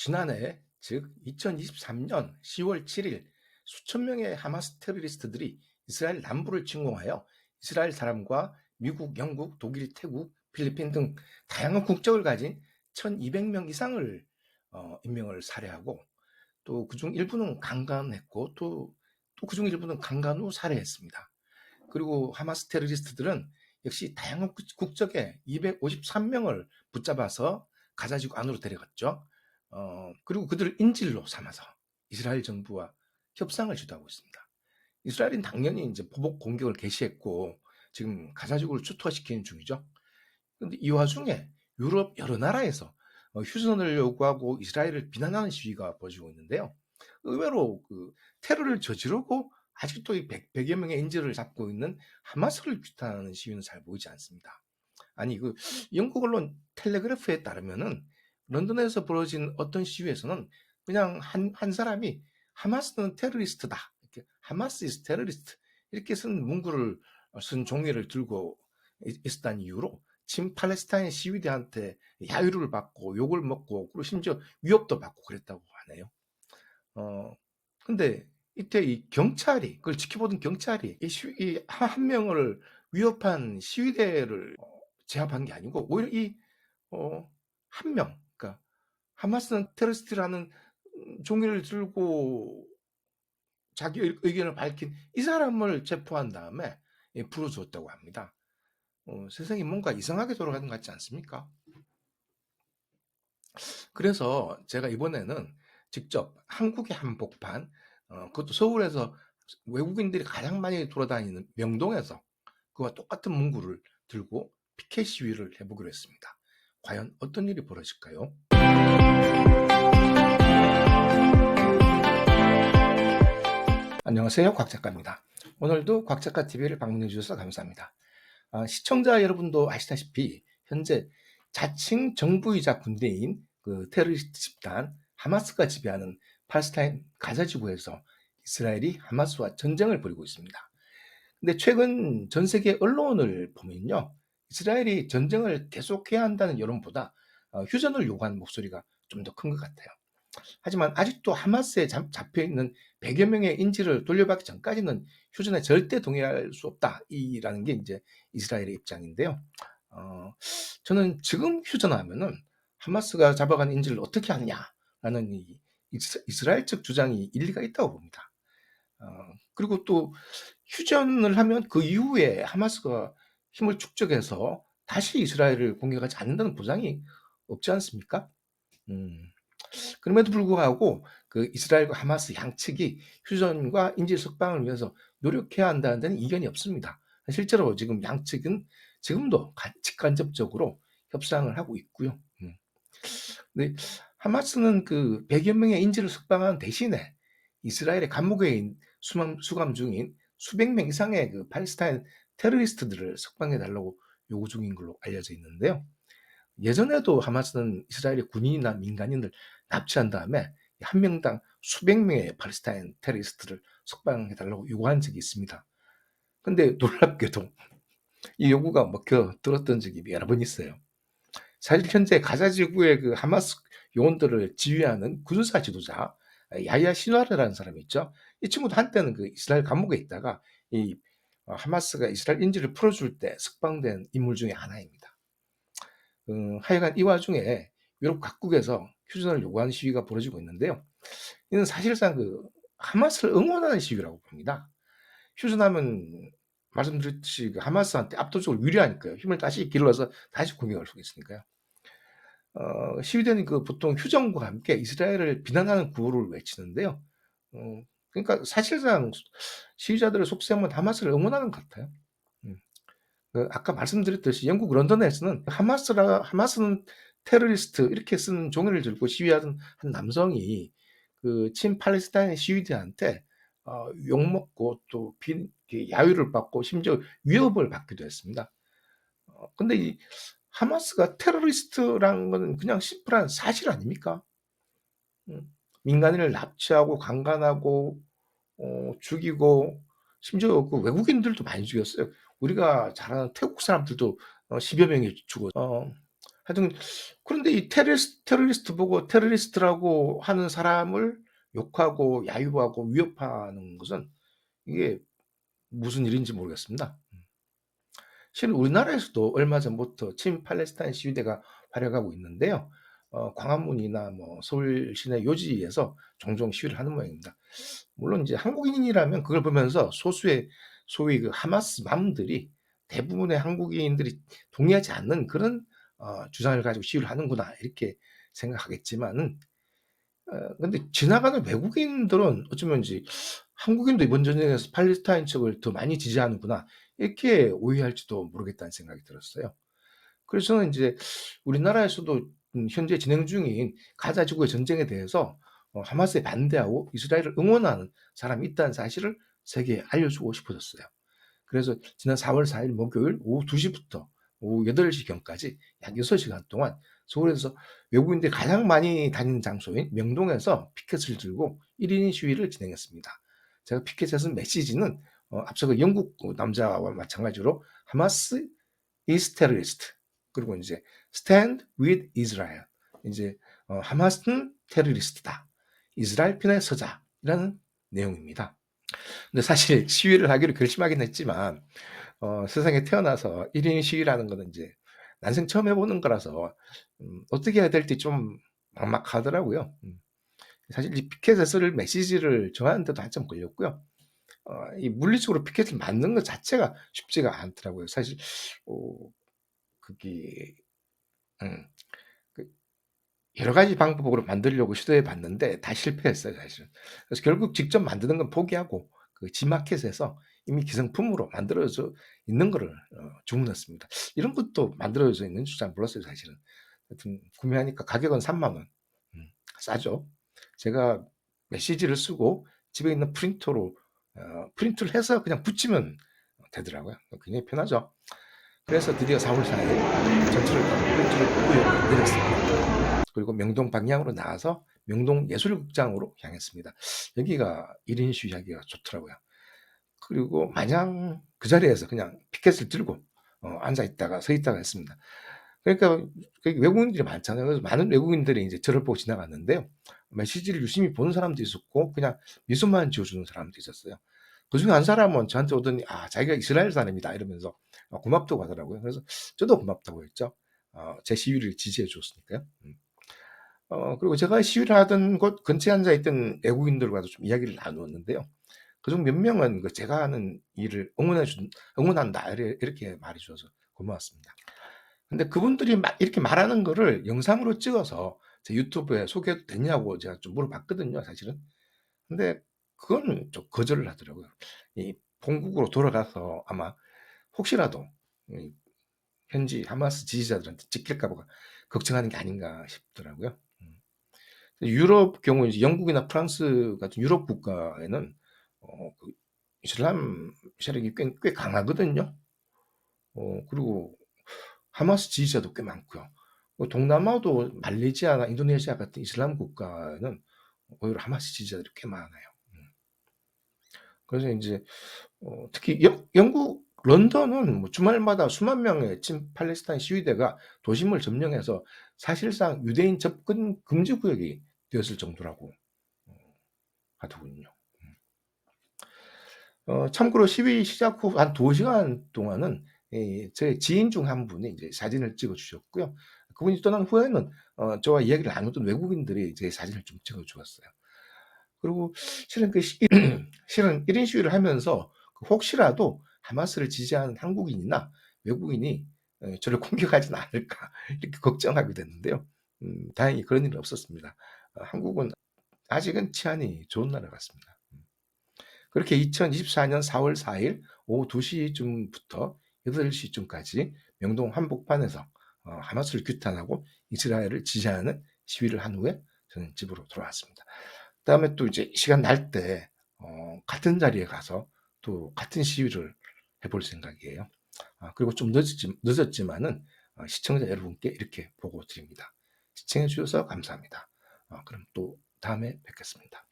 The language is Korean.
지난해 즉 2023년 10월 7일 수천 명의 하마스 테러리스트들이 이스라엘 남부를 침공하여 이스라엘 사람과 미국, 영국, 독일, 태국, 필리핀 등 다양한 국적을 가진 1,200명 이상을 인명을 살해하고 또 그중 일부는 강간했고 또 그중 일부는 강간 후 살해했습니다. 그리고 하마스 테러리스트들은 역시 다양한 국적의 253명을 붙잡아서 가자지구 안으로 데려갔죠. 그리고 그들을 인질로 삼아서 이스라엘 정부와 협상을 주도하고 있습니다. 이스라엘은 당연히 이제 보복 공격을 개시했고 지금 가자지구를 초토화시키는 중이죠. 그런데 이 와중에 유럽 여러 나라에서 휴전을 요구하고 이스라엘을 비난하는 시위가 벌어지고 있는데요. 의외로 그 테러를 저지르고 아직도 이 100여 명의 인질을 잡고 있는 하마스를 비난하는 시위는 잘 보이지 않습니다. 아니 그 영국 언론 텔레그래프에 따르면은 런던에서 벌어진 어떤 시위에서는 그냥 한 사람이 하마스는 테러리스트다. 이렇게 하마스 is 테러리스트 이렇게 쓴 문구를 쓴 종이를 들고 있었다는 이유로 친팔레스타인 시위대한테 야유를 받고 욕을 먹고 그리고 심지어 위협도 받고 그랬다고 하네요. 어 근데 이때 이 경찰이 그걸 지켜보던 경찰이 한 명을 위협한 시위대를 제압한 게 아니고 오히려 이 한 명, 그러니까 하마스는 테러리스트라는 종이를 들고 자기 의견을 밝힌 이 사람을 체포한 다음에 풀어주었다고 합니다. 세상이 뭔가 이상하게 돌아가는 것 같지 않습니까? 그래서 제가 이번에는 직접 한국의 한복판, 그것도 서울에서 외국인들이 가장 많이 돌아다니는 명동에서 그와 똑같은 문구를 들고 피켓 시위를 해보기로 했습니다. 과연 어떤 일이 벌어질까요? 안녕하세요. 곽 작가입니다. 오늘도 곽 작가 TV를 방문해 주셔서 감사합니다. 시청자 여러분도 아시다시피 현재 자칭 정부이자 군대인 그 테러리스트 집단 하마스가 지배하는 팔레스타인 가자 지구에서 이스라엘이 하마스와 전쟁을 벌이고 있습니다. 근데 최근 전 세계 언론을 보면요. 이스라엘이 전쟁을 계속해야 한다는 여론보다 휴전을 요구하는 목소리가 좀 더 큰 것 같아요. 하지만 아직도 하마스에 잡혀 있는 100여 명의 인질을 돌려받기 전까지는 휴전에 절대 동의할 수 없다라는 게 이제 이스라엘의 입장인데요. 어, 저는 지금 휴전하면은 하마스가 잡아간 인질을 어떻게 하느냐라는 이 이스라엘 측 주장이 일리가 있다고 봅니다. 그리고 또 휴전을 하면 그 이후에 하마스가 힘을 축적해서 다시 이스라엘을 공격하지 않는다는 보장이 없지 않습니까? 음. 그럼에도 불구하고 그 이스라엘과 하마스 양측이 휴전과 인질 석방을 위해서 노력해야 한다는 데는 이견이 없습니다. 실제로 지금 양측은 지금도 직간접적으로 협상을 하고 있고요. 근데 하마스는 그 100여 명의 인질을 석방하는 대신에 이스라엘의 감옥에 수감 중인 수백 명 이상의 그 팔레스타인 테러리스트들을 석방해 달라고 요구 중인 걸로 알려져 있는데요. 예전에도 하마스는 이스라엘의 군인이나 민간인을 납치한 다음에 한 명당 수백 명의 팔레스타인 테러리스트를 석방해 달라고 요구한 적이 있습니다. 근데 놀랍게도 이 요구가 먹혀 들었던 적이 여러 번 있어요. 사실 현재 가자 지구의 그 하마스 요원들을 지휘하는 군사 지도자 야히야 시누아르라는 사람이 있죠. 이 친구도 한때는 그 이스라엘 감옥에 있다가 이 하마스가 이스라엘 인질을 풀어줄 때 석방된 인물 중에 하나입니다. 하여간 이 와중에 유럽 각국에서 휴전을 요구하는 시위가 벌어지고 있는데요. 이는 사실상 그 하마스를 응원하는 시위라고 봅니다. 휴전하면 말씀드렸듯이 그 하마스한테 압도적으로 유리하니까요. 힘을 다시 길러서 다시 공격할 수 있으니까요. 시위대는 그 보통 휴전과 함께 이스라엘을 비난하는 구호를 외치는데요. 그러니까 사실상 시위자들의 속셈은 하마스를 응원하는 것 같아요. 음. 아까 말씀드렸듯이 영국 런던에서는 하마스는 테러리스트 이렇게 쓴 종이를 들고 시위하던 한 남성이 그 친팔레스타인 시위대한테 욕먹고 또 야유를 받고 심지어 위협을 받기도 했습니다. 근데 이 하마스가 테러리스트라는 거는 그냥 심플한 사실 아닙니까? 음. 민간인을 납치하고 강간하고 죽이고 심지어 그 외국인들도 많이 죽였어요. 우리가 잘 아는 태국 사람들도 10여 명이 죽었 하여튼 그런데 이 테러리스트 보고 테러리스트라고 하는 사람을 욕하고 야유하고 위협하는 것은 이게 무슨 일인지 모르겠습니다. 실은 우리나라에서도 얼마 전부터 친팔레스타인 시위대가 활약하고 있는데요. 광화문이나 뭐 서울 시내 요지에서 종종 시위를 하는 모양입니다. 물론 이제 한국인이라면 그걸 보면서 소수의 소위 그 하마스 맘들이 대부분의 한국인들이 동의하지 않는 그런 주장을 가지고 시위를 하는구나 이렇게 생각하겠지만은 근데 지나가는 외국인들은 어쩌면지 '한국인도 이번 전쟁에서 팔레스타인 측을 더 많이 지지하는구나.' 이렇게 오해할지도 모르겠다는 생각이 들었어요. 그래서 저는 인제 우리나라에서도 현재 진행 중인 가자 지구의 전쟁에 대해서 하마스에 반대하고 이스라엘을 응원하는 사람이 있다는 사실을 세계에 알려주고 싶어졌어요. 그래서 지난 4월 4일 목요일 오후 2시 부터 오후 8시 경까지 약 6시간 동안 서울에서 외국인들이 가장 많이 다니는 장소인 명동에서 피켓을 들고 1인 시위를 진행했습니다. 제가 피켓에 쓴 메시지는 앞서 그 영국 남자와 마찬가지로 하마스 is terrorist 그리고 이제 stand with Israel 이제 하마스는 테러리스트다. 이스라엘 편에 서자라는 내용입니다. 근데 사실 시위를 하기로 결심하긴 했지만 세상에 태어나서 1인 시위라는 거는 이제 난생 처음 해보는 거라서 어떻게 해야 될지 좀 막막하더라고요. 사실 이 피켓에 쓸 메시지를 정하는데도 한참 걸렸고요. 이 물리적으로 피켓을 만드는 것 자체가 쉽지가 않더라고요. 사실 어, 그게 음, 그 여러 가지 방법으로 만들려고 시도해 봤는데 다 실패했어요, 사실은. 그래서 결국 직접 만드는 건 포기하고 그 G마켓에서 이미 기성품으로 만들어져 있는 거를 주문했습니다. 이런 것도 만들어져 있는 줄 잘 몰랐어요, 사실은. 하여튼 구매하니까 가격은 3만 원. 싸죠. 제가 메시지를 쓰고 집에 있는 프린터로 프린트를 해서 그냥 붙이면 되더라고요. 굉장히 편하죠. 그래서 드디어 4월 4일 전철을 타고 프린트를 구역에 내렸습니다. 그리고 명동 방향으로 나와서 명동 예술극장으로 향했습니다. 여기가 1인 시위하기가 좋더라고요. 그리고 마냥 그 자리에서 그냥 피켓을 들고 앉아 있다가 서 있다가 했습니다. 그러니까 외국인들이 많잖아요. 그래서 많은 외국인들이 이제 저를 보고 지나갔는데요. 메시지를 유심히 보는 사람도 있었고 그냥 미소만 지어주는 사람도 있었어요. 그중에 한 사람은 저한테 오더니 자기가 이스라엘 사람이다 이러면서 고맙다고 하더라고요. 그래서 저도 고맙다고 했죠. 제 시위를 지지해 줬으니까요. 그리고 제가 시위를 하던 곳 근처에 앉아 있던 외국인들과도 좀 이야기를 나누었는데요. 그중 몇 명은 그 제가 하는 일을 응원한다 이렇게 말해 주셔서 고마웠습니다. 근데 그분들이 막 이렇게 말하는 거를 영상으로 찍어서 제 유튜브에 소개해도 되냐고 제가 좀 물어봤거든요, 사실은. 근데 그거는 좀 거절을 하더라고요. 이 본국으로 돌아가서 아마 혹시라도 이 현지 하마스 지지자들한테 찍힐까 봐 걱정하는 게 아닌가 싶더라고요. 유럽 경우 이제 영국이나 프랑스 같은 유럽 국가에는 그 이슬람 세력이 꽤 강하거든요. 그리고 하마스 지지자도 꽤 많고요. 동남아도 말레이시아나 인도네시아 같은 이슬람 국가는 오히려 하마스 지지자들이 꽤 많아요. 그래서 이제 특히 영국 런던은 뭐 주말마다 수만 명의 친팔레스타인 시위대가 도심을 점령해서 사실상 유대인 접근 금지 구역이 되었을 정도라고 어, 하더군요. 참고로 시위 시작 후 한 2시간 동안은 제 지인 중 한 분이 이제 사진을 찍어 주셨고요. 그분이 떠난 후에는 저와 이야기를 나누던 외국인들이 제 사진을 좀 찍어 주었어요. 그리고 실은 실은 1인 시위를 하면서 혹시라도 하마스를 지지하는 한국인이나 외국인이 저를 공격하지는 않을까 이렇게 걱정하게 됐는데요. 다행히 그런 일은 없었습니다. 한국은 아직은 치안이 좋은 나라 같습니다. 그렇게 2024년 4월 4일 오후 2시쯤부터 8시쯤까지 명동 한복판에서 하마스를 규탄하고 이스라엘을 지지하는 시위를 한 후에 저는 집으로 돌아왔습니다. 그다음에 또 이제 시간 날 때 같은 자리에 가서 또 같은 시위를 해볼 생각이에요. 그리고 좀 늦었지만은 시청자 여러분께 이렇게 보고 드립니다. 시청해 주셔서 감사합니다. 그럼 또 다음에 뵙겠습니다.